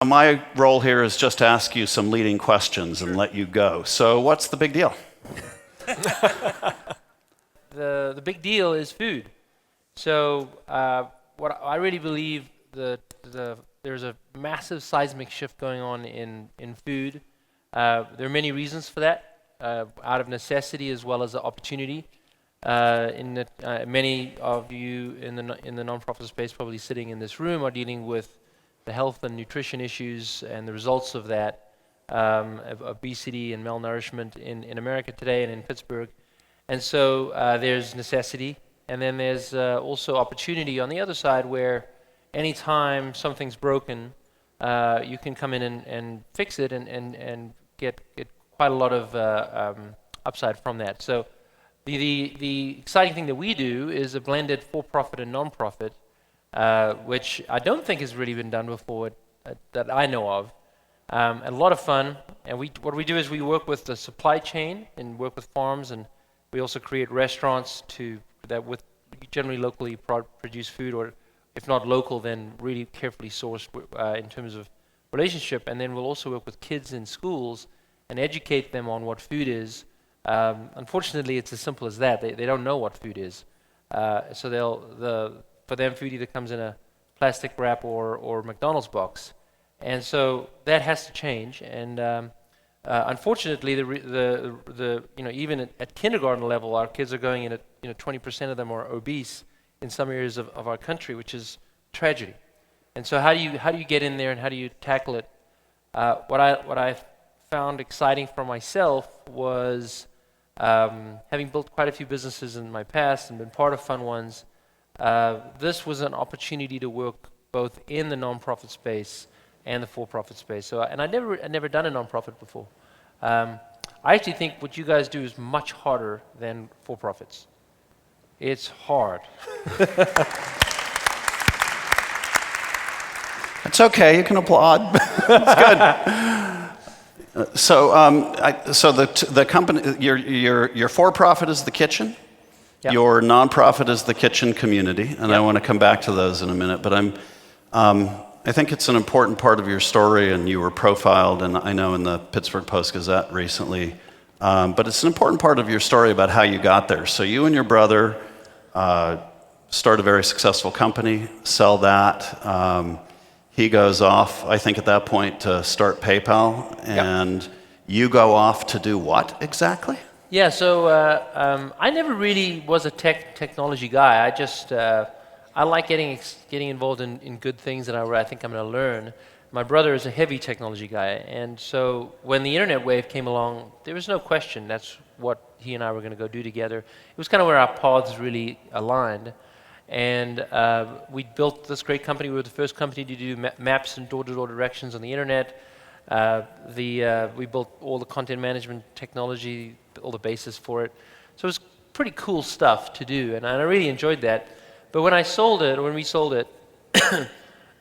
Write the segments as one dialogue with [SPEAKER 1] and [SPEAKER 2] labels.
[SPEAKER 1] My role here is just to ask you some leading questions and let you go. So what's the big deal?
[SPEAKER 2] The big deal is food. So what I really believe there's a massive seismic shift going on in food. There are many reasons for that, out of necessity as well as the opportunity. Many of you in the nonprofit space probably sitting in this room are dealing with the health and nutrition issues and the results of that, of obesity and malnourishment in America today and in Pittsburgh. And so there's necessity, and then there's also opportunity on the other side, where anytime something's broken, you can come in and fix it and get quite a lot of upside from that. So the exciting thing that we do is a blended for-profit and non-profit, which I don't think has really been done before that I know of. A lot of fun, and what we do is we work with the supply chain and work with farms, and we also create restaurants that with generally locally produced food, or if not local, then really carefully sourced in terms of relationship. And then we'll also work with kids in schools and educate them on what food is. Unfortunately, it's as simple as that. They don't know what food is. So for them, food either comes in a plastic wrap or McDonald's box. And so that has to change. And unfortunately, even at kindergarten level, our kids are going in at 20% of them are obese in some areas of our country, which is tragedy. And so how do you get in there and how do you tackle it? What I found exciting for myself was having built quite a few businesses in my past and been part of fun ones. This was an opportunity to work both in the nonprofit space and the for-profit space. So, and I'd never done a nonprofit before. I actually think what you guys do is much harder than for-profits. It's hard.
[SPEAKER 1] It's okay, you can applaud. It's good. So the company, your for-profit is the kitchen. Yep. Your nonprofit is the kitchen community, and yep. I want to come back to those in a minute. But I think it's an important part of your story, and you were profiled, and I know in the Pittsburgh Post-Gazette recently. But it's an important part of your story about how you got there. So you and your brother start a very successful company, sell that. He goes off, I think at that point, to start PayPal, and yep. You go off to do what exactly?
[SPEAKER 2] Yeah, so I never really was a technology guy. I just I like getting involved in good things that I think I'm going to learn. My brother is a heavy technology guy, and so when the internet wave came along, there was no question that's what he and I were going to go do together. It was kind of where our paths really aligned, and we built this great company. We were the first company to do maps and door-to-door directions on the internet. We built all the content management technology, all the basis for it. So it was pretty cool stuff to do, and I really enjoyed that. But when we sold it,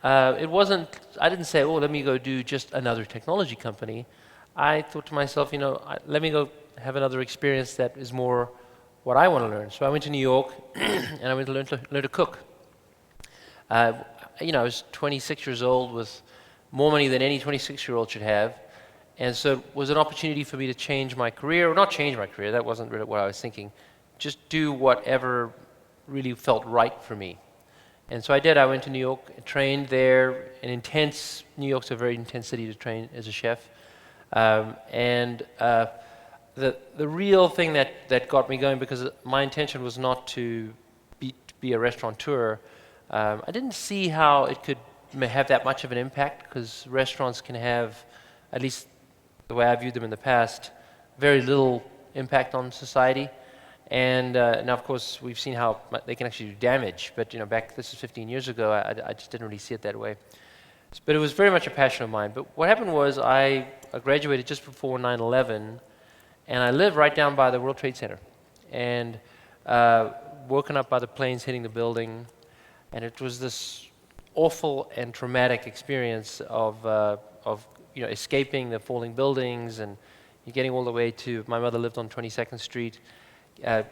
[SPEAKER 2] it wasn't, I didn't say, oh, let me go do just another technology company. I thought to myself, let me go have another experience that is more what I want to learn. So I went to New York, and I went to learn to cook. I was 26 years old with more money than any 26-year-old should have. And so it was an opportunity for me to change my career, or not change my career, that wasn't really what I was thinking. Just do whatever really felt right for me. And so I did. I went to New York, trained there. New York's a very intense city to train as a chef. The real thing that got me going, because my intention was not to be a restaurateur, I didn't see how it could have that much of an impact, because restaurants can have, at least the way I viewed them in the past, very little impact on society. And now, of course, we've seen how they can actually do damage. But this is 15 years ago. I just didn't really see it that way. But it was very much a passion of mine. But what happened was I graduated just before 9/11, and I lived right down by the World Trade Center, and woken up by the planes hitting the building, and it was this awful and traumatic experience of escaping the falling buildings, and getting all the way to. My mother lived on 22nd Street.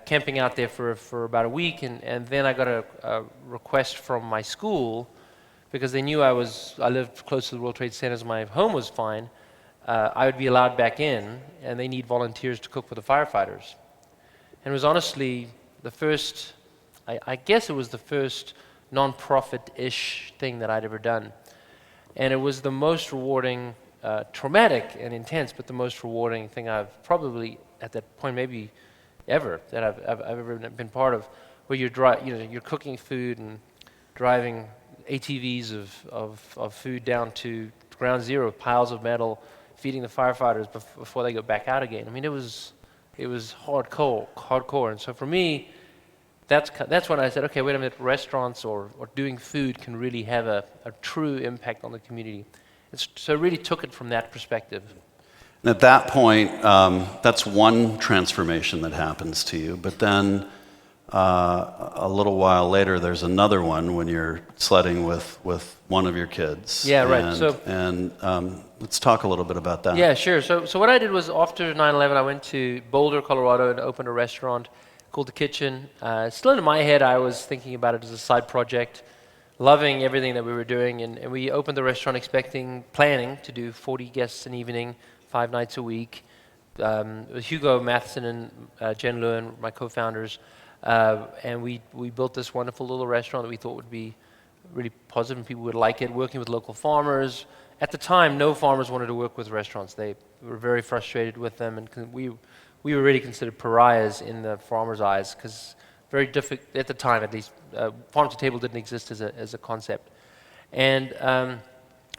[SPEAKER 2] Camping out there for about a week, and then I got a request from my school because they knew I lived close to the World Trade Centers, my home was fine, I would be allowed back in, and they need volunteers to cook for the firefighters. And it was honestly the first, I guess it was the first non-profit-ish thing that I'd ever done. And it was the most rewarding, traumatic and intense, but the most rewarding thing I've probably, at that point, maybe ever, that I've ever been part of, where you're cooking food and driving ATVs of food down to ground zero, piles of metal, feeding the firefighters before they go back out again. I mean, it was hardcore. And so for me, that's when I said, okay, wait a minute, restaurants or doing food can really have a true impact on the community. So I really took it from that perspective.
[SPEAKER 1] And at that point, that's one transformation that happens to you, but then a little while later, there's another one when you're sledding with one of your kids.
[SPEAKER 2] Yeah, right.
[SPEAKER 1] And let's talk a little bit about that.
[SPEAKER 2] Yeah, sure. So what I did was, after 9/11, I went to Boulder, Colorado, and opened a restaurant called The Kitchen. Still in my head, I was thinking about it as a side project, loving everything that we were doing, and we opened the restaurant planning to do 40 guests an evening, 5 nights a week. Hugo Matheson and Jen Lewin, my co-founders, and we built this wonderful little restaurant that we thought would be really positive and people would like it, working with local farmers. At the time, no farmers wanted to work with restaurants. They were very frustrated with them, and we were really considered pariahs in the farmers' eyes, because very difficult, at the time at least, farm to table didn't exist as a concept. And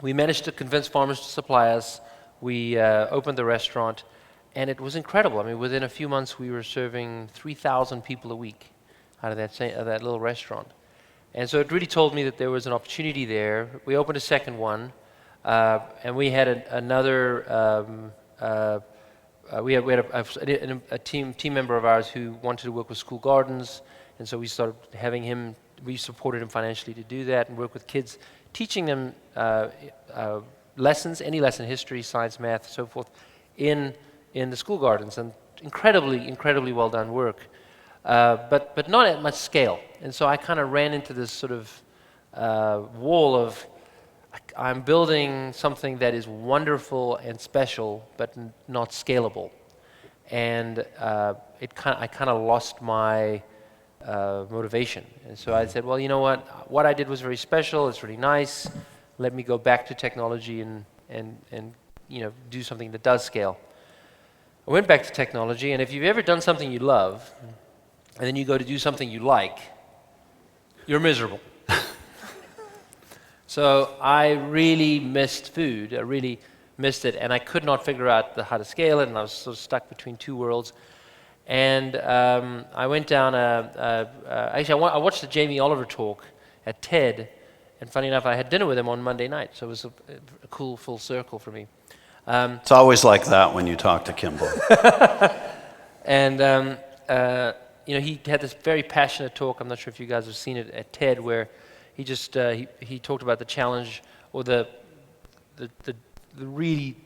[SPEAKER 2] we managed to convince farmers to supply us. We opened the restaurant, and it was incredible. I mean, within a few months, we were serving 3,000 people a week out of that little restaurant. And so it really told me that there was an opportunity there. We opened a second one, and we had we had a team member of ours who wanted to work with school gardens, and so we started having him. We supported him financially to do that and work with kids, teaching them lessons, any lesson, history, science, math, so forth, in the school gardens, and incredibly well done work, but not at much scale. And so I kind of ran into this sort of wall of, I'm building something that is wonderful and special, but not scalable. And I kind of lost my motivation. And so I said, well, you know what I did was very special, it's really nice, let me go back to technology and do something that does scale. I went back to technology, and if you've ever done something you love, and then you go to do something you like, you're miserable. So I really missed food. I really missed it, and I could not figure out how to scale it, and I was sort of stuck between two worlds. And I went down actually, I watched the Jamie Oliver talk at TED, and funny enough, I had dinner with him on Monday night, so it was a cool full circle for me.
[SPEAKER 1] It's always like that when you talk to Kimbal.
[SPEAKER 2] And he had this very passionate talk. I'm not sure if you guys have seen it at TED, where he just he talked about the challenge, or the really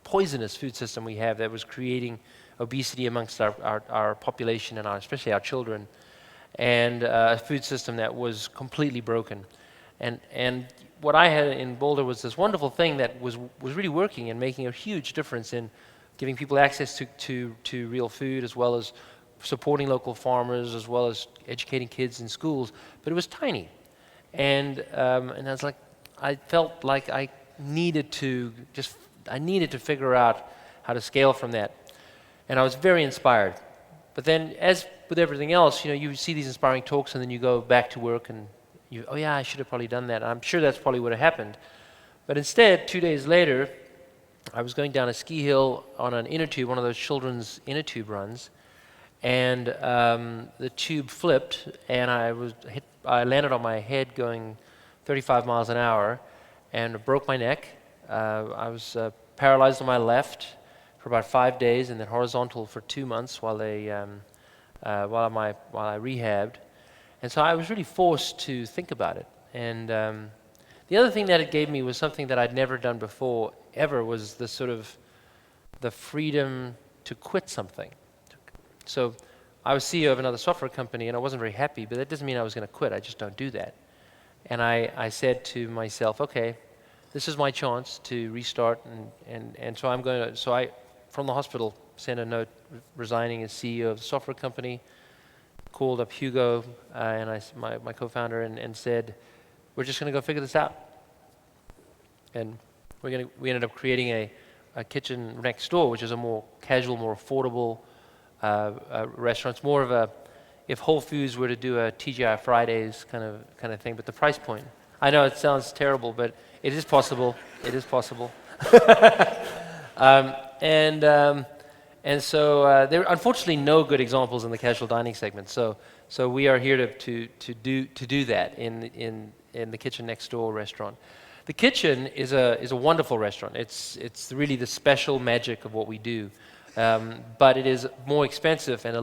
[SPEAKER 2] poisonous food system we have that was creating obesity amongst our population, and especially our children, and a food system that was completely broken. And what I had in Boulder was this wonderful thing that was really working and making a huge difference in giving people access to real food, as well as supporting local farmers, as well as educating kids in schools. But it was tiny, and I was like, I felt like I needed to figure out how to scale from that, and I was very inspired. But then, as with everything else, you see these inspiring talks, and then you go back to work, and oh yeah, I should have probably done that. I'm sure that's probably what had happened. But instead, 2 days later, I was going down a ski hill on an inner tube, one of those children's inner tube runs, and the tube flipped, and I landed on my head going 35 miles an hour, and broke my neck. I was paralyzed on my left for about 5 days, and then horizontal for 2 months while I rehabbed. And so I was really forced to think about it. And the other thing that it gave me was something that I'd never done before, ever, was the sort of the freedom to quit something. So I was CEO of another software company, and I wasn't very happy, but that doesn't mean I was going to quit. I just don't do that. And I said to myself, okay, this is my chance to restart, and so I'm going to, so I, from the hospital, sent a note resigning as CEO of the software company, called up Hugo and my co-founder and said, we're just going to go figure this out. And we ended up creating a kitchen next door, which is a more casual, more affordable restaurant. It's more of a, if Whole Foods were to do a TGI Fridays kind of thing, but the price point. I know it sounds terrible, but it is possible. It is possible. And so there are unfortunately no good examples in the casual dining segment. So we are here to do that in the kitchen next door restaurant. The kitchen is a wonderful restaurant. It's really the special magic of what we do, but it is more expensive and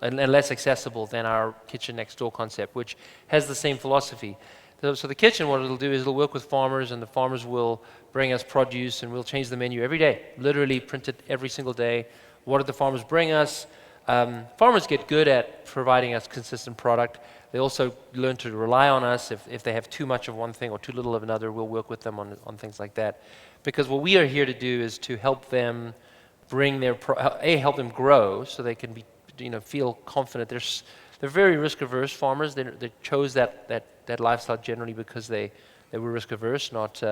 [SPEAKER 2] and less accessible than our kitchen next door concept, which has the same philosophy. So the kitchen, what it'll do is it'll work with farmers, and the farmers will bring us produce, and we'll change the menu every day, literally print it every single day. What did the farmers bring us? Farmers get good at providing us consistent product. They also learn to rely on us. If they have too much of one thing or too little of another, we'll work with them on things like that. Because what we are here to do is to help them bring their, help them grow so they can be, feel confident. They're very risk-averse farmers. They chose that lifestyle generally because they were risk-averse, not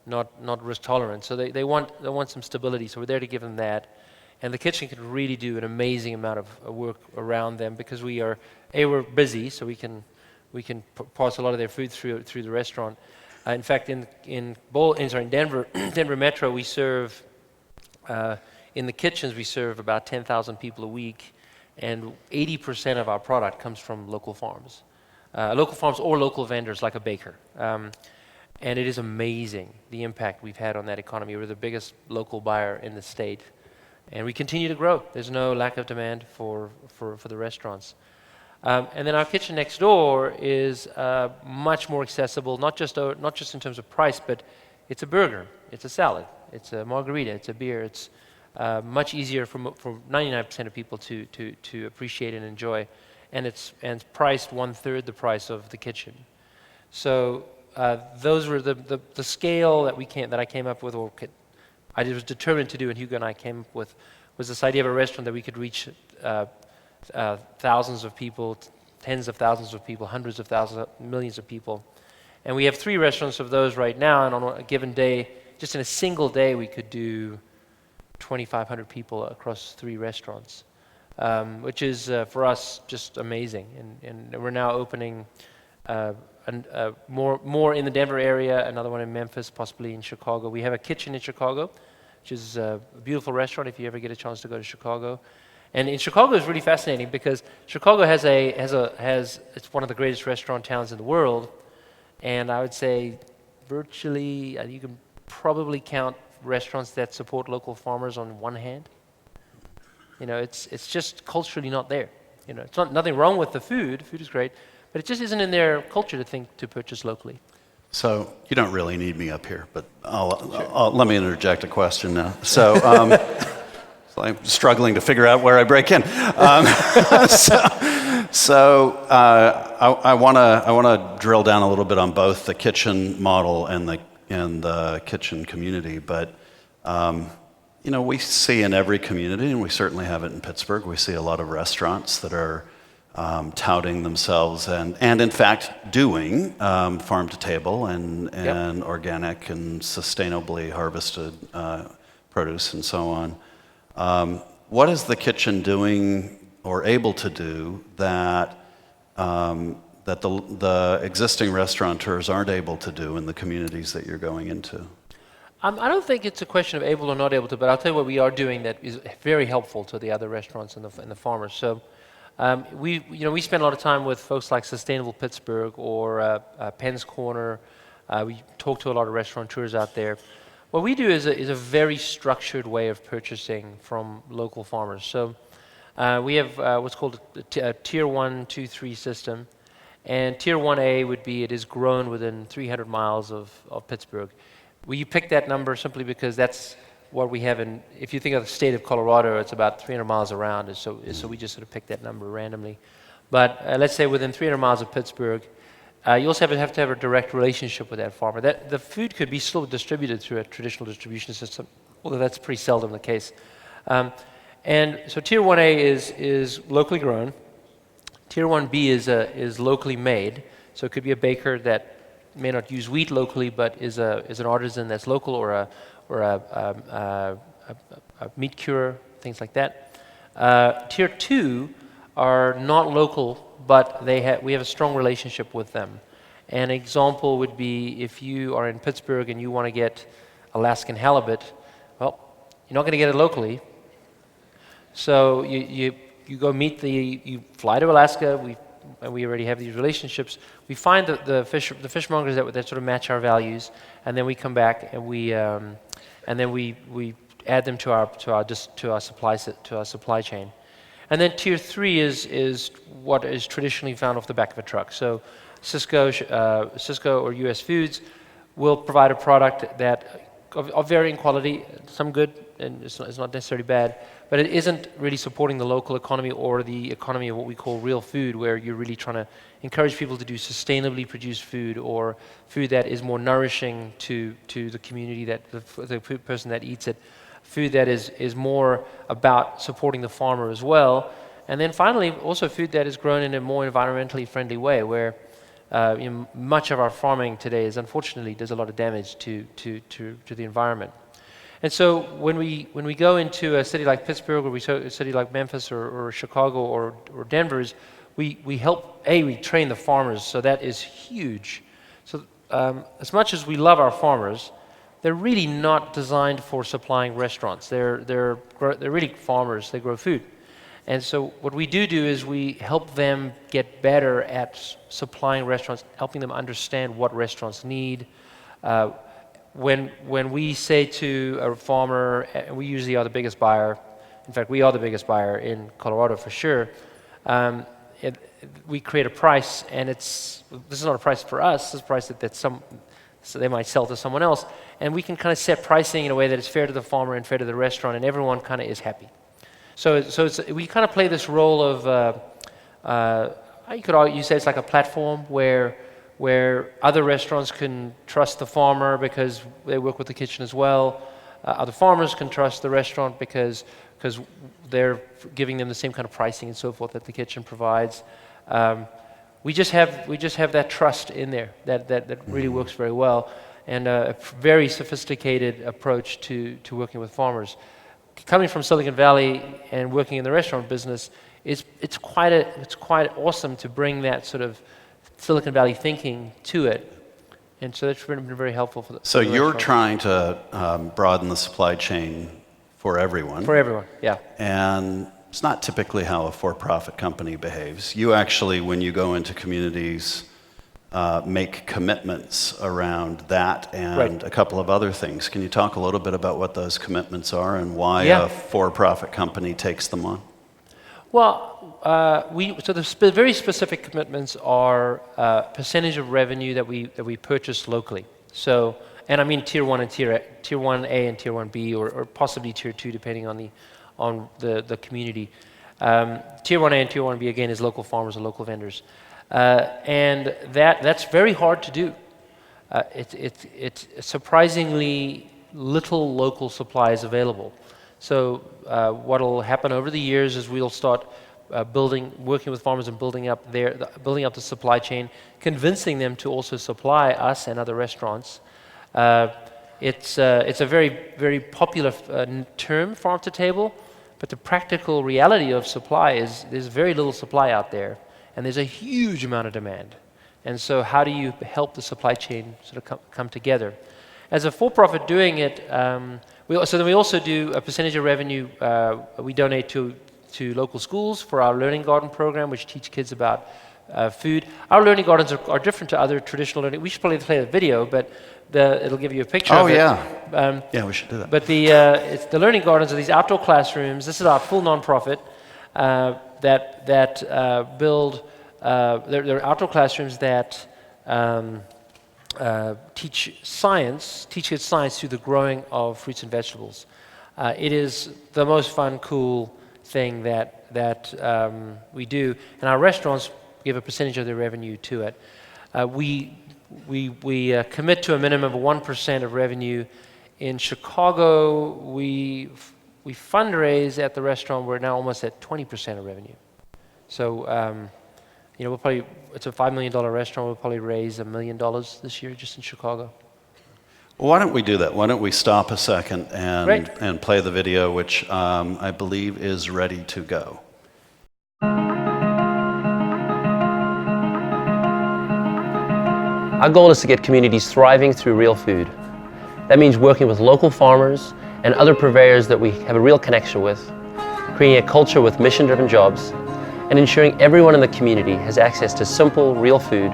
[SPEAKER 2] risk-tolerant. So they want some stability. So we're there to give them that. And the kitchen can really do an amazing amount of work around them because we're busy, so we can pass a lot of their food through the restaurant. In fact, in Denver, Denver Metro, we serve in the kitchens we serve about 10,000 people a week, and 80% of our product comes from local farms or local vendors like a baker. And it is amazing the impact we've had on that economy. We're the biggest local buyer in the state. And we continue to grow. There's no lack of demand for the restaurants. And then our kitchen next door is much more accessible, not just in terms of price, but it's a burger, it's a salad, it's a margarita, it's a beer. It's much easier for 99% of people to appreciate and enjoy, and it's priced 1/3 the price of the kitchen. So those were the scale that I came up with, or I was determined to do, and Hugo and I came up with, was this idea of a restaurant that we could reach thousands of people, tens of thousands of people, hundreds of thousands, millions of people. And we have 3 restaurants of those right now, and on a given day, just in a single day, we could do 2,500 people across 3 restaurants, which is, for us, just amazing. And we're now opening more in the Denver area, another one in Memphis, possibly in Chicago. We have a kitchen in Chicago, which is a beautiful restaurant if you ever get a chance to go to Chicago. And in Chicago is really fascinating because Chicago has it's one of the greatest restaurant towns in the world, and I would say virtually you can probably count restaurants that support local farmers on one hand. It's just culturally not there. It's nothing wrong with the food. Food is great. But it just isn't in their culture to purchase locally.
[SPEAKER 1] So you don't really need me up here, but let me interject a question now. So, so I'm struggling to figure out where I break in. I want to drill down a little bit on both the kitchen model and the kitchen community. But we see in every community, and we certainly have it in Pittsburgh. We see a lot of restaurants that are touting themselves and in fact doing farm to table and
[SPEAKER 2] Yep.
[SPEAKER 1] organic and sustainably harvested produce and so on. What is the kitchen doing or able to do that the existing restaurateurs aren't able to do in the communities that you're going into?
[SPEAKER 2] I don't think it's a question of able or not able to, but I'll tell you what we are doing that is very helpful to the other restaurants and the farmers. So. We spend a lot of time with folks like Sustainable Pittsburgh or Penn's Corner. We talk to a lot of restaurateurs out there. What we do is a very structured way of purchasing from local farmers. So we have what's called a Tier 1, 2, 3 system. And Tier 1A would be it is grown within 300 miles of Pittsburgh. We pick that number simply because that's what we have if you think of the state of Colorado, it's about 300 miles around, and so we just sort of pick that number randomly. But let's say within 300 miles of Pittsburgh, You also have to have a direct relationship with that farmer. The food could be still distributed through a traditional distribution system, although that's pretty seldom the case. And so Tier 1A is locally grown. Tier 1B is locally made. So it could be a baker that may not use wheat locally, but is an artisan that's local, or a meat curer, things like that. Tier 2 are not local, but we have a strong relationship with them. An example would be if you are in Pittsburgh and you want to get Alaskan halibut, well, you're not going to get it locally. So you go you fly to Alaska, and we already have these relationships. We find the fishmongers that sort of match our values, and then we come back and we add them to our supply chain. And then Tier 3 is what is traditionally found off the back of a truck. So Cisco or US Foods will provide a product that of varying quality, some good, and it's not necessarily bad, but it isn't really supporting the local economy or the economy of what we call real food, where you're really trying to encourage people to do sustainably produced food, or food that is more nourishing to the community, that the person that eats it, food that is more about supporting the farmer as well. And then finally, also food that is grown in a more environmentally friendly way, where much of our farming today unfortunately does a lot of damage to the environment. And so when we go into a city like Pittsburgh, or a city like Memphis or Chicago or Denver, we help, we train the farmers, so that is huge. So as much as we love our farmers, they're really not designed for supplying restaurants. They're really farmers. They grow food. And so what we do is we help them get better at supplying restaurants, helping them understand what restaurants need. When we say to a farmer, we usually are the biggest buyer. In fact, we are the biggest buyer in Colorado for sure. We create a price, and this is not a price for us. It's a price so they might sell to someone else, and we can kind of set pricing in a way that is fair to the farmer and fair to the restaurant, and everyone kind of is happy. So we kind of play this role of, you say it's like a platform where other restaurants can trust the farmer because they work with the kitchen as well. Other farmers can trust the restaurant because they're giving them the same kind of pricing and so forth that the kitchen provides. We just have that trust in there that really works very well, and a very sophisticated approach to working with farmers. Coming from Silicon Valley and working in the restaurant business, it's quite awesome to bring that sort of Silicon Valley thinking to it, and so that's been very helpful for the.
[SPEAKER 1] So you're trying to broaden the supply chain for everyone.
[SPEAKER 2] For everyone, yeah.
[SPEAKER 1] And it's not typically how a for-profit company behaves. You actually, when you go into communities, make commitments around that and a couple of other things. Can you talk a little bit about what those commitments are and why a for-profit company takes them on?
[SPEAKER 2] Well, so the very specific commitments are percentage of revenue that we purchase locally. So, and I mean Tier 1 and Tier 1A and Tier 1B, or possibly Tier 2, depending on the community. Tier 1A and Tier 1B, again, is local farmers and local vendors. And that's very hard to do. It's surprisingly little local supply is available. So what will happen over the years is we'll start working with farmers and building up the supply chain, convincing them to also supply us and other restaurants. It's a very, very popular term, farm to table, but the practical reality of supply is there's very little supply out there, and there's a huge amount of demand. And so how do you help the supply chain sort of come together? As a for-profit doing it, we also do a percentage of revenue we donate to local schools for our Learning Garden program, which teach kids about food. Our learning gardens are different to other traditional learning. We should probably play the video, but it'll give you a picture of it.
[SPEAKER 1] Yeah, we should do that.
[SPEAKER 2] But the learning gardens are these outdoor classrooms. This is our full nonprofit that build. They're outdoor classrooms that teach kids science through the growing of fruits and vegetables. It is the most fun, cool thing that we do, and our restaurants give a percentage of their revenue to it. We commit to a minimum of 1% of revenue. In Chicago, we fundraise at the restaurant. We're now almost at 20% of revenue. So, we'll probably, it's a $5 million restaurant. We'll probably raise $1 million this year just in Chicago.
[SPEAKER 1] Well, why don't we do that? Why don't we stop a second
[SPEAKER 2] Great.
[SPEAKER 1] and play the video, which I believe is ready to go.
[SPEAKER 3] Our goal is to get communities thriving through real food. That means working with local farmers and other purveyors that we have a real connection with, creating a culture with mission-driven jobs, and ensuring everyone in the community has access to simple, real food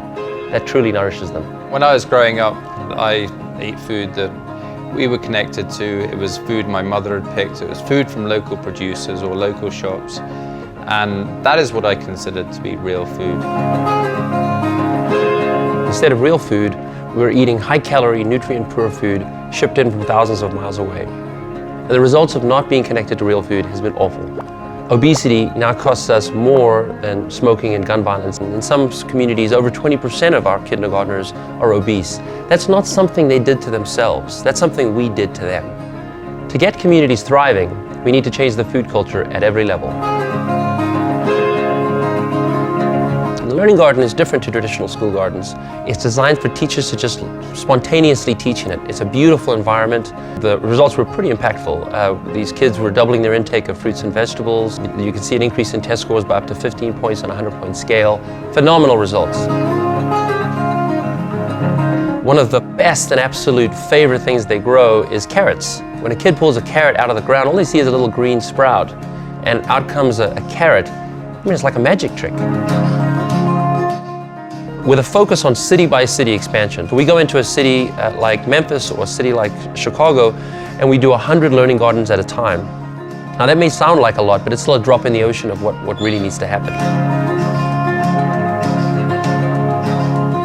[SPEAKER 3] that truly nourishes them.
[SPEAKER 4] When I was growing up, I ate food that we were connected to. It was food my mother had picked. It was food from local producers or local shops. And that is what I considered to be real food.
[SPEAKER 3] Instead of real food, we were eating high-calorie, nutrient-poor food shipped in from thousands of miles away. And the results of not being connected to real food has been awful. Obesity now costs us more than smoking and gun violence. In some communities, over 20% of our kindergartners are obese. That's not something they did to themselves. That's something we did to them. To get communities thriving, we need to change the food culture at every level. The Learning Garden is different to traditional school gardens. It's designed for teachers to just spontaneously teach in it. It's a beautiful environment. The results were pretty impactful. These kids were doubling their intake of fruits and vegetables. You can see an increase in test scores by up to 15 points on a 100-point scale. Phenomenal results. One of the best and absolute favorite things they grow is carrots. When a kid pulls a carrot out of the ground, all they see is a little green sprout, and out comes a carrot. I mean, it's like a magic trick. With a focus on city-by-city expansion. We go into a city like Memphis or a city like Chicago, and we do 100 learning gardens at a time. Now that may sound like a lot, but it's still a drop in the ocean of what really needs to happen.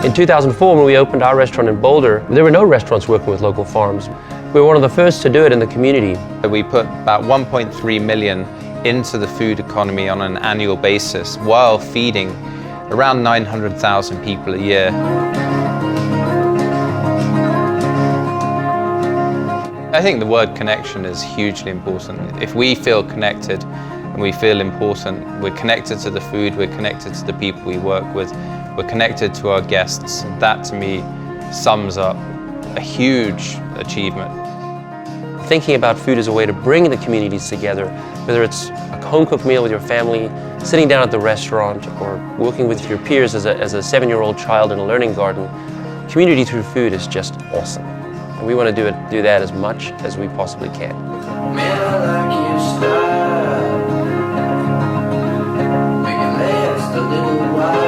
[SPEAKER 3] In 2004, when we opened our restaurant in Boulder, there were no restaurants working with local farms. We were one of the first to do it in the community.
[SPEAKER 4] We put about 1.3 million into the food economy on an annual basis while feeding around 900,000 people a year. I think the word connection is hugely important. If we feel connected and we feel important, we're connected to the food, we're connected to the people we work with, we're connected to our guests. That to me sums up a huge achievement.
[SPEAKER 3] Thinking about food as a way to bring the communities together, whether it's a home-cooked meal with your family, sitting down at the restaurant, or working with your peers as a 7-year-old child in a learning garden, community through food is just awesome. And we want to do that as much as we possibly can.
[SPEAKER 5] Man, I like your style. Make it last a little while.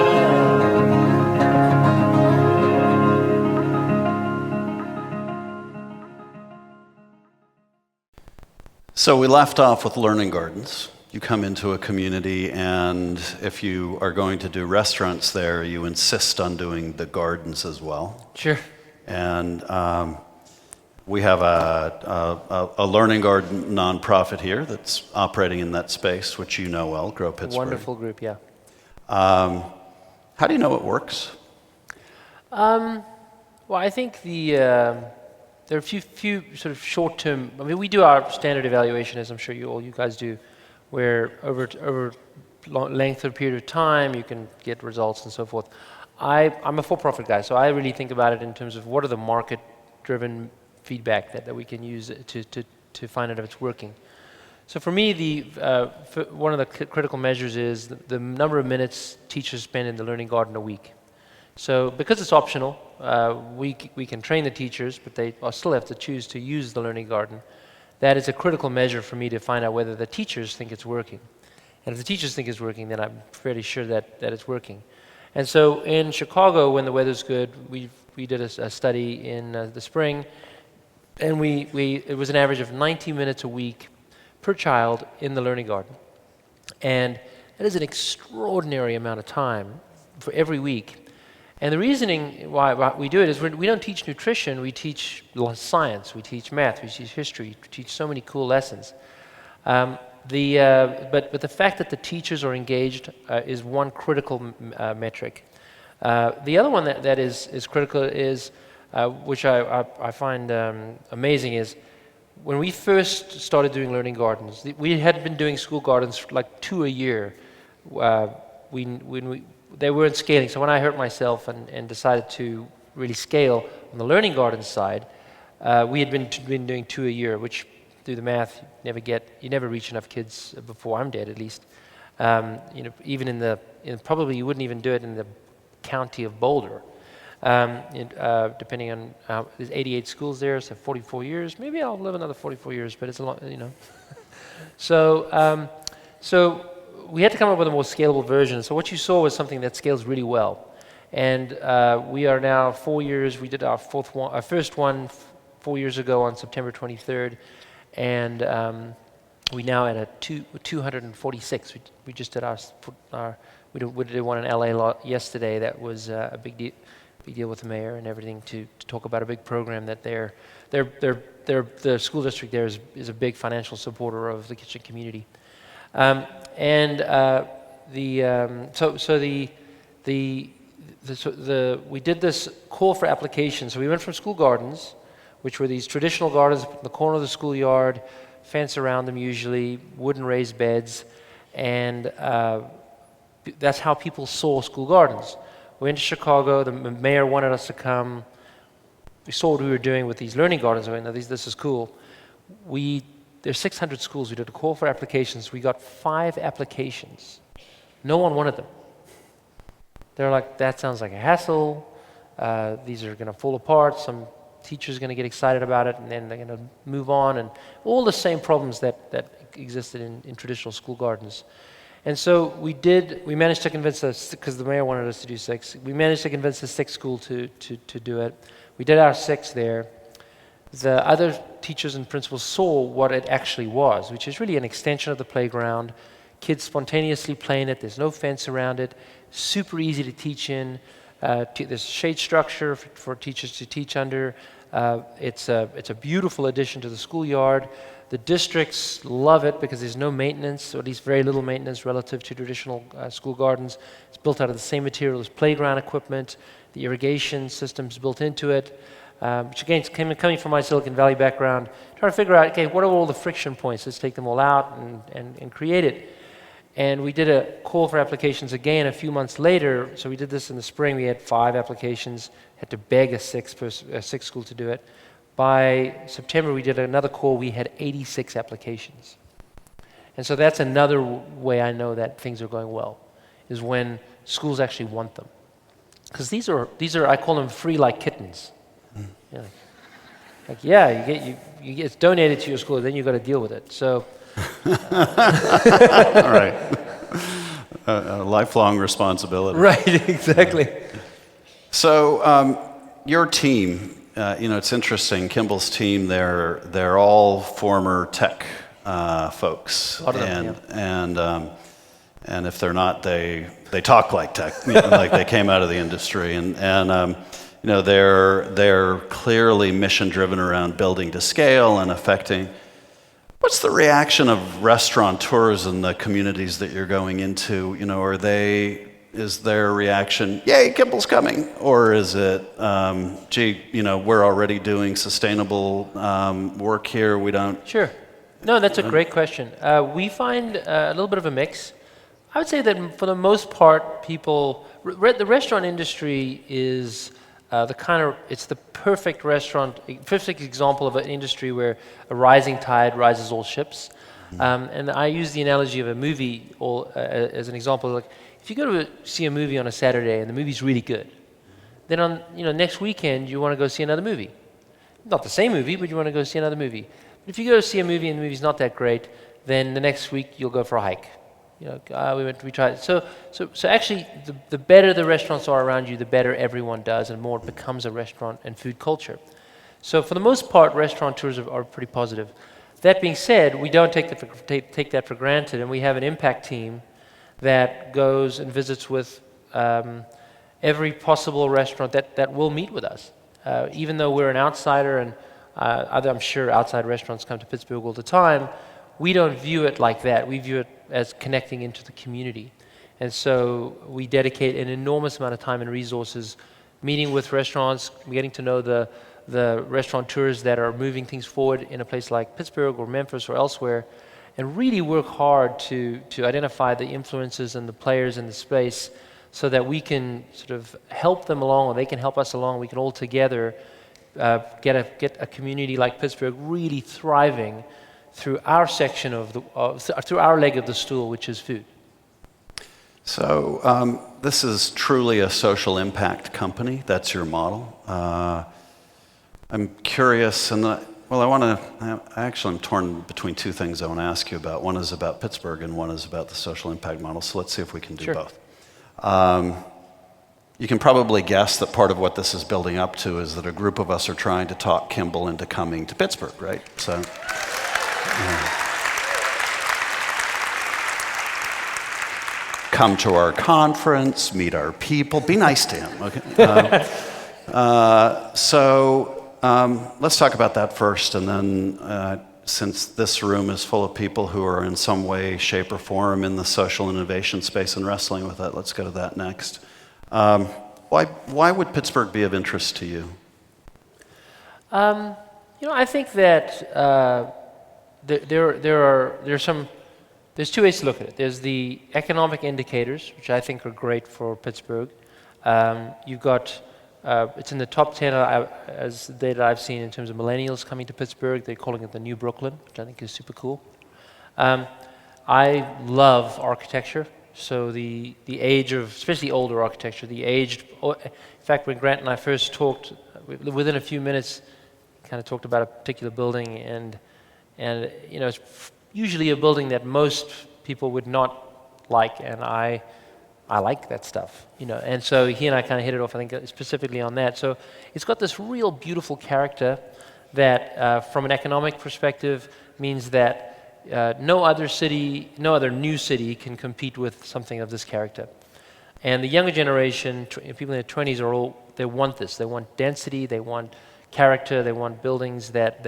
[SPEAKER 1] So we left off with learning gardens. You come into a community, and if you are going to do restaurants there, you insist on doing the gardens as well.
[SPEAKER 2] Sure.
[SPEAKER 1] And we have a learning garden nonprofit here that's operating in that space, which you know well, Grow Pittsburgh.
[SPEAKER 2] Wonderful group, yeah.
[SPEAKER 1] How do you know it works?
[SPEAKER 2] Well, I think there are a few sort of short-term. I mean, we do our standard evaluation, as I'm sure you guys do, where over length of period of time you can get results and so forth. I'm a for-profit guy, so I really think about it in terms of what are the market-driven feedback that we can use to find out if it's working. So for me, one of the critical measures is the number of minutes teachers spend in the learning garden a week. So because it's optional, we can train the teachers, but they still have to choose to use the learning garden. That is a critical measure for me to find out whether the teachers think it's working. And if the teachers think it's working, then I'm fairly sure that it's working. And so in Chicago, when the weather's good, we did a study in the spring, and it was an average of 90 minutes a week per child in the learning garden. And that is an extraordinary amount of time for every week. And the reasoning why we do it is we don't teach nutrition, we teach science, we teach math, we teach history, we teach so many cool lessons. But the fact that the teachers are engaged is one critical metric. The other one that is critical is, which I find amazing, is when we first started doing learning gardens, we had been doing school gardens for like 2 a year. They weren't scaling. So when I hurt myself and decided to really scale on the learning garden side, we had been doing 2 a year, which, do the math, you never reach enough kids before I'm dead, at least. Even probably you wouldn't even do it in the county of Boulder. Depending on there's 88 schools there, so 44 years. Maybe I'll live another 44 years, but it's a lot, So we had to come up with a more scalable version. So what you saw was something that scales really well. And we are now 4 years. We did our first one 4 years ago on September 23rd, and we now at 246. We just did we did one in LA yesterday. That was a big deal with the mayor and everything to talk about a big program that the school district there is a big financial supporter of the kitchen community. We did this call for applications. So we went from school gardens, which were these traditional gardens in the corner of the schoolyard, fence around them usually, wooden raised beds, and that's how people saw school gardens. We went to Chicago. The mayor wanted us to come. We saw what we were doing with these learning gardens. We went, this is cool. There's 600 schools. We did a call for applications. We got 5 applications. No one wanted them. They're like, that sounds like a hassle. These are going to fall apart. Some teacher's going to get excited about it, and then they're going to move on, and all the same problems that existed in traditional school gardens. And so we managed to convince us, because the mayor wanted us to do 6, we managed to convince the 6th school to do it. We did our 6 there. The other teachers and principals saw what it actually was, which is really an extension of the playground. Kids spontaneously playing it. There's no fence around it. Super easy to teach in. There's shade structure for teachers to teach under. It's a beautiful addition to the schoolyard. The districts love it because there's no maintenance, or at least very little maintenance relative to traditional school gardens. It's built out of the same material as playground equipment. The irrigation system's built into it. Which again, coming from my Silicon Valley background, trying to figure out, okay, what are all the friction points? Let's take them all out and create it. And we did a call for applications again a few months later. So we did this in the spring. We had 5 applications, had to beg a sixth school to do it. By September, we did another call. We had 86 applications. And so that's another way I know that things are going well, is when schools actually want them. Because these are I call them free like kittens. Yeah, you get it's donated to your school, then you've got to deal with it. So,
[SPEAKER 1] all right, a lifelong responsibility.
[SPEAKER 2] Right, exactly.
[SPEAKER 1] So, your team, it's interesting. Kimbal's team, they're all former tech folks,
[SPEAKER 2] A lot of them,
[SPEAKER 1] and if they're not, they talk like tech, like they came out of the industry, and they're clearly mission driven around building to scale and affecting. What's the reaction of restaurateurs in the communities that you're going into? Is their reaction, yay, Kimbal's coming? Or is it, we're already doing sustainable work here, we don't?
[SPEAKER 2] Sure. No, that's a great question. We find a little bit of a mix. I would say that for the most part, the restaurant industry is it's the perfect example of an industry where a rising tide rises all ships. And I use the analogy of a movie as an example. Like, if you go to see a movie on a Saturday and the movie's really good, then on next weekend you want to go see another movie. Not the same movie, but you want to go see another movie. But if you go see a movie and the movie's not that great, then the next week you'll go for a hike. We tried. So actually, the better the restaurants are around you, the better everyone does, and more it becomes a restaurant and food culture. So for the most part, restaurateurs are pretty positive. That being said, we don't take that for granted, and we have an impact team that goes and visits with every possible restaurant that will meet with us. Even though we're an outsider, and I'm sure outside restaurants come to Pittsburgh all the time, we don't view it like that. We view it as connecting into the community. And so we dedicate an enormous amount of time and resources meeting with restaurants, getting to know the restaurateurs that are moving things forward in a place like Pittsburgh or Memphis or elsewhere, and really work hard to identify the influences and the players in the space so that we can sort of help them along, or they can help us along. We can all together get a community like Pittsburgh really thriving through our section through our leg of the stool, which is food.
[SPEAKER 1] So this is truly a social impact company. That's your model. I'm curious, and I'm torn between two things I want to ask you about. One is about Pittsburgh, and one is about the social impact model. So let's see if we can do both. You can probably guess that part of what this is building up to is that a group of us are trying to talk Kimbal into coming to Pittsburgh, right? So. Come to our conference, meet our people, be nice to him. Okay. Let's talk about that first, and then since this room is full of people who are in some way, shape, or form in the social innovation space and wrestling with that, let's go to that next. Why would Pittsburgh be of interest to you?
[SPEAKER 2] I think that there's two ways to look at it. There's the economic indicators, which I think are great for Pittsburgh. You've got, it's in the top 10 as the data I've seen in terms of millennials coming to Pittsburgh. They're calling it the new Brooklyn, which I think is super cool. I love architecture. So the age of, especially older architecture, in fact, when Grant and I first talked, within a few minutes, kind of talked about a particular building, and it's usually a building that most people would not like, and I like that stuff, And so he and I kind of hit it off, I think, specifically on that. So it's got this real beautiful character that, from an economic perspective, means that no other new city can compete with something of this character. And the younger generation, people in their 20s, they want this. They want density, they want character, they want buildings that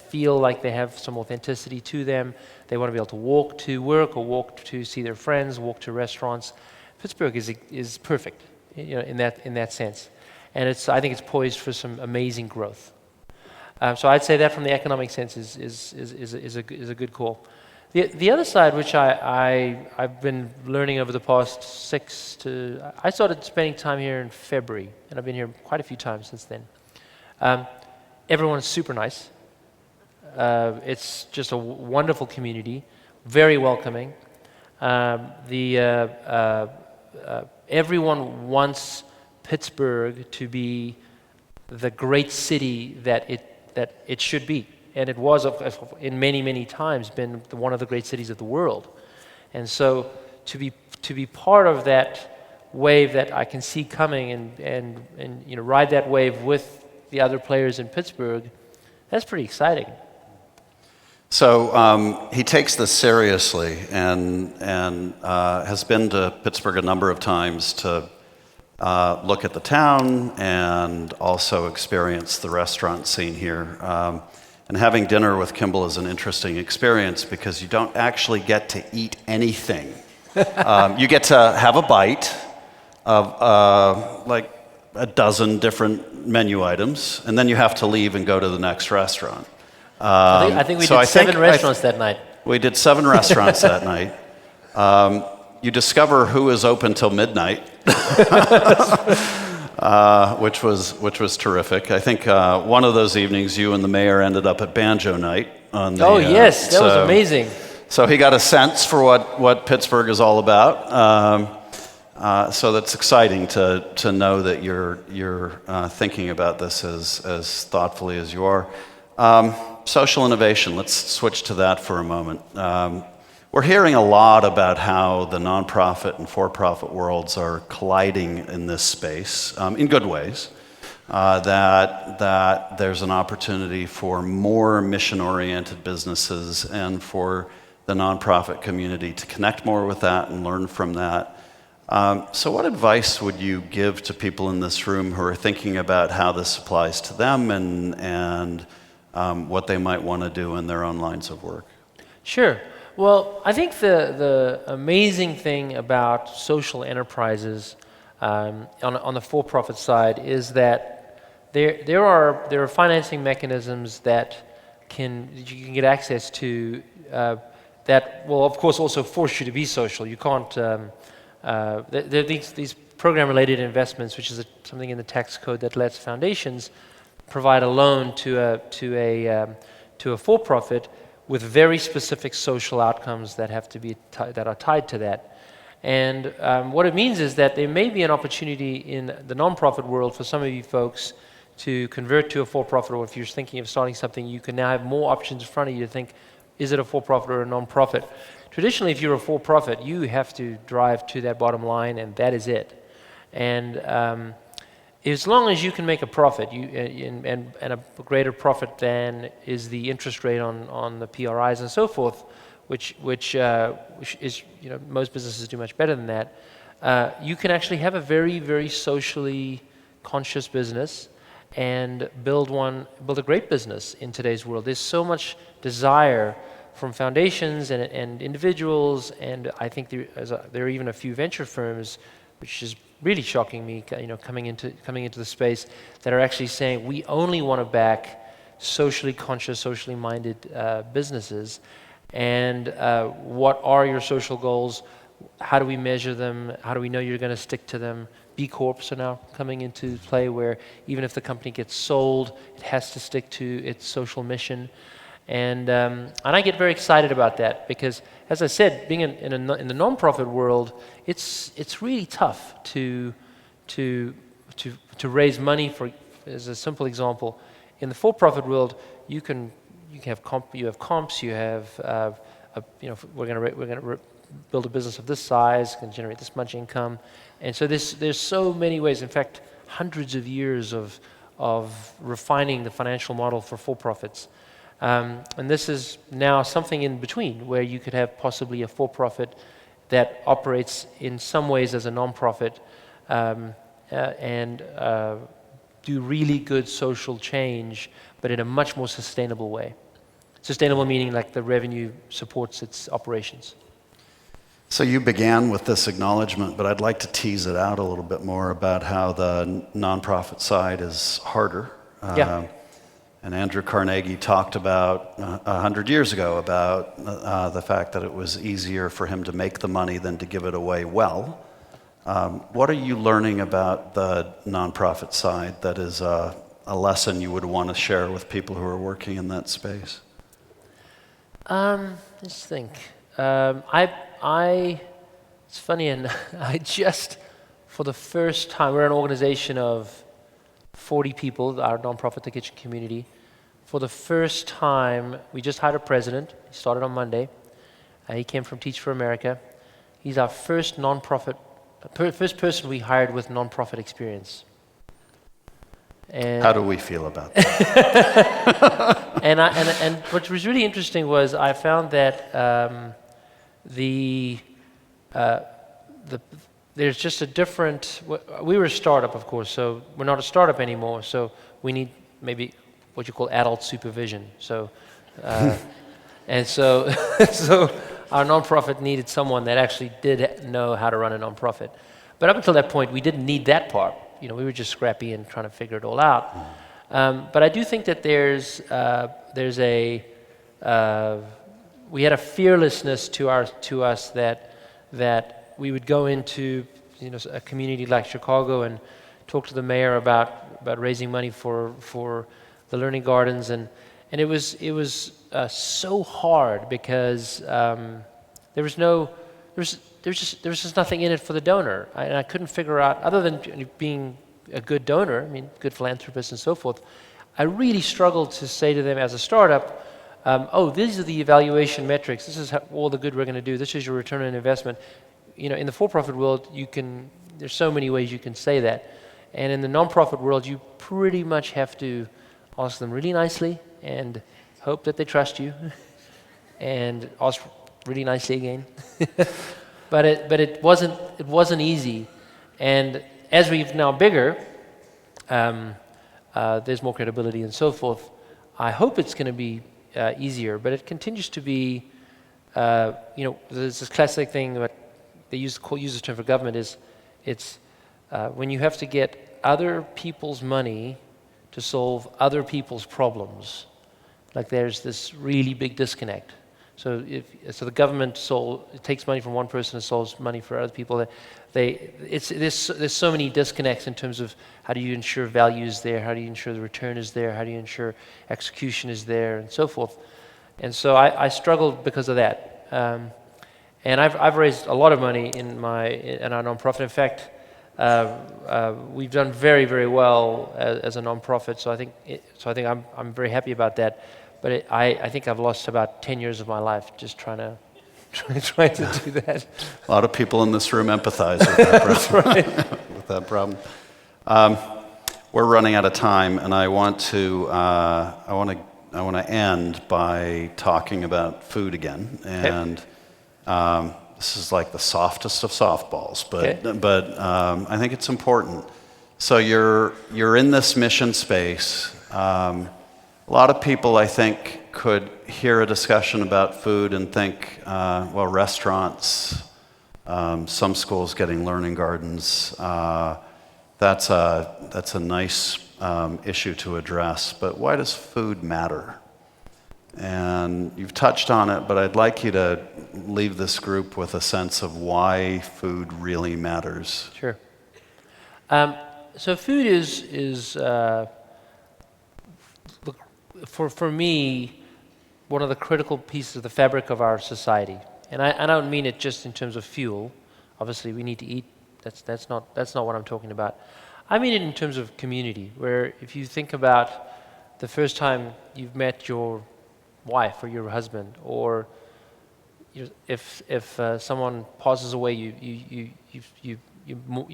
[SPEAKER 2] feel like they have some authenticity to them. They want to be able to walk to work or walk to see their friends, walk to restaurants. Pittsburgh is perfect, in that sense. And I think it's poised for some amazing growth. So I'd say that from the economic sense is a good call. The other side, which I've been learning over the past I started spending time here in February, and I've been here quite a few times since then. Everyone is super nice. It's just a wonderful community, very welcoming. Everyone wants Pittsburgh to be the great city that it should be. And it was, in many, many times, been one of the great cities of the world. And so to be part of that wave that I can see coming and ride that wave with the other players in Pittsburgh, that's pretty exciting.
[SPEAKER 1] So he takes this seriously and has been to Pittsburgh a number of times to look at the town and also experience the restaurant scene here. And having dinner with Kimbal is an interesting experience because you don't actually get to eat anything. You get to have a bite of like a dozen different menu items, and then you have to leave and go to the next restaurant.
[SPEAKER 2] I think we did 7 restaurants that night.
[SPEAKER 1] We did 7 restaurants that night. You discover who is open till midnight, which was terrific. I think one of those evenings, you and the mayor ended up at Banjo Night.
[SPEAKER 2] Yes, that was amazing.
[SPEAKER 1] So he got a sense for what Pittsburgh is all about. So that's exciting to know that you're thinking about this as thoughtfully as you are. Social innovation, let's switch to that for a moment. We're hearing a lot about how the nonprofit and for-profit worlds are colliding in this space, in good ways, that there's an opportunity for more mission-oriented businesses and for the nonprofit community to connect more with that and learn from that. So what advice would you give to people in this room who are thinking about how this applies to them and what they might want to do in their own lines of work?
[SPEAKER 2] Sure. Well, I think the amazing thing about social enterprises on the for-profit side is that there are financing mechanisms that you can get access to that will, of course, also force you to be social. You can't. There are these program-related investments, which is something in the tax code that lets foundations provide a loan to a for-profit with very specific social outcomes that have to be that are tied to that. And what it means is that there may be an opportunity in the nonprofit world for some of you folks to convert to a for-profit, or if you're thinking of starting something, you can now have more options in front of you to think, is it a for-profit or a non-profit? Traditionally, if you're a for-profit, you have to drive to that bottom line, and that is it. And as long as you can make a profit, and a greater profit than is the interest rate on the PRIs and so forth, which is, most businesses do much better than that, you can actually have a very, very socially conscious business and build a great business in today's world. There's so much desire from foundations and individuals, and I think there are even a few venture firms, which is really shocking me, coming into the space, that are actually saying we only want to back socially conscious, socially minded businesses. And what are your social goals? How do we measure them? How do we know you're going to stick to them? B Corps are now coming into play, where even if the company gets sold, it has to stick to its social mission. And I get very excited about that because, as I said, being in the nonprofit world, it's really tough to raise money for. As a simple example, in the for-profit world, you have comps, you have we're going to build a business of this size, can generate this much income, and so there's so many ways. In fact, hundreds of years of refining the financial model for for-profits. And this is now something in between, where you could have possibly a for-profit that operates in some ways as a non-profit and do really good social change, but in a much more sustainable way. Sustainable meaning like the revenue supports its operations.
[SPEAKER 1] So you began with this acknowledgement, but I'd like to tease it out a little bit more about how the nonprofit side is harder.
[SPEAKER 2] Yeah.
[SPEAKER 1] And Andrew Carnegie talked about 100 years ago about the fact that it was easier for him to make the money than to give it away well. What are you learning about the nonprofit side that is a lesson you would want to share with people who are working in that space?
[SPEAKER 2] Let's think. It's funny, and I just, for the first time, we're an organization of 40 people, our nonprofit, the Kitchen Community. For the first time, we just hired a president. He started on Monday. He came from Teach for America. He's our first first person we hired with nonprofit experience. And
[SPEAKER 1] how do we feel about that?
[SPEAKER 2] and what was really interesting was I found that there's just a different. We were a startup, of course, so we're not a startup anymore. So we need maybe what you call adult supervision. So, and so our nonprofit needed someone that actually did know how to run a nonprofit. But up until that point, we didn't need that part. We were just scrappy and trying to figure it all out. But I do think that we had a fearlessness to us that we would go into a community like Chicago and talk to the mayor about raising money for the learning gardens, and it was so hard because there was just nothing in it for the donor, and I couldn't figure out, other than being a good donor, good philanthropist and so forth. I really struggled to say to them as a startup, these are the evaluation metrics. This is all the good we're going to do. This is your return on investment. In the for-profit world, there's so many ways you can say that. And in the non-profit world, you pretty much have to ask them really nicely and hope that they trust you and ask really nicely again. but it wasn't easy. And as we've now bigger, there's more credibility and so forth. I hope it's going to be easier, but it continues to be there's this classic thing that they use the term for government is, it's when you have to get other people's money to solve other people's problems. Like there's this really big disconnect. So the government it takes money from one person and solves money for other people. There's so many disconnects in terms of how do you ensure value is there, how do you ensure the return is there, how do you ensure execution is there, and so forth. And so I struggled because of that. And I've raised a lot of money in our nonprofit. In fact, we've done very, very well as a nonprofit. So I think I'm very happy about that. But I think I've lost about 10 years of my life just trying to do that.
[SPEAKER 1] A lot of people in this room empathize with that problem. With that problem. We're running out of time, and I want to end by talking about food again. And this is like the softest of softballs, but I think it's important. So you're in this mission space. A lot of people, I think, could hear a discussion about food and think, well, restaurants, some schools getting learning gardens, that's a nice issue to address. But why does food matter? And you've touched on it, but I'd like you to leave this group with a sense of why food really matters.
[SPEAKER 2] Sure. So food is for me, one of the critical pieces of the fabric of our society. And I don't mean it just in terms of fuel. Obviously, we need to eat. That's not what I'm talking about. I mean it in terms of community, where if you think about the first time you've met your wife or your husband, or if someone passes away, you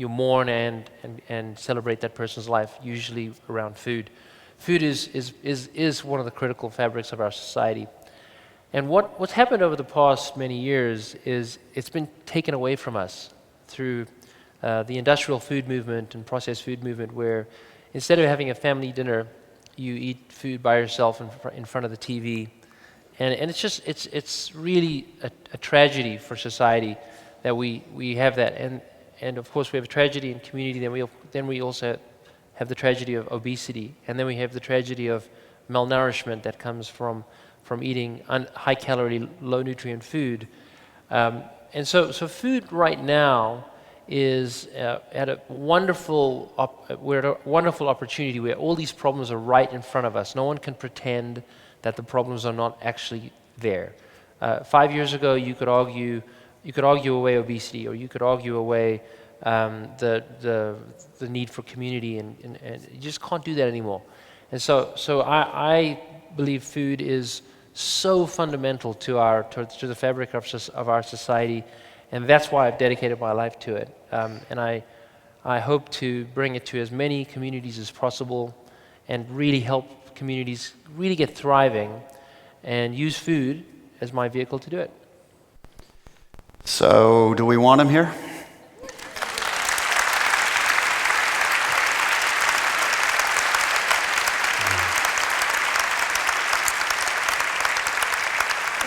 [SPEAKER 2] mourn and celebrate that person's life, usually around food. Food is one of the critical fabrics of our society. And what's happened over the past many years is it's been taken away from us through the industrial food movement and processed food movement, where instead of having a family dinner, you eat food by yourself in front of the TV. And it's really a tragedy for society that we have that. And of course we have a tragedy in community, then we also have the tragedy of obesity, and then we have the tragedy of malnourishment that comes from eating high-calorie, low-nutrient food. And so food right now is we're at a wonderful opportunity where all these problems are right in front of us. No one can pretend that the problems are not actually there. 5 years ago, you could argue away obesity, or you could argue away the need for community, and you just can't do that anymore. And so I believe food is so fundamental to the fabric of our society, and that's why I've dedicated my life to it. And I hope to bring it to as many communities as possible, and really help communities really get thriving, and use food as my vehicle to do it.
[SPEAKER 1] So, do we want him here?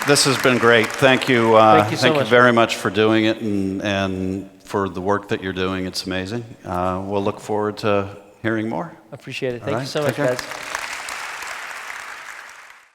[SPEAKER 1] This has been great. Thank you. Thank you very much for doing it, and for the work that you're doing. It's amazing. We'll look forward to hearing more.
[SPEAKER 2] I appreciate it. Thank you so much, guys.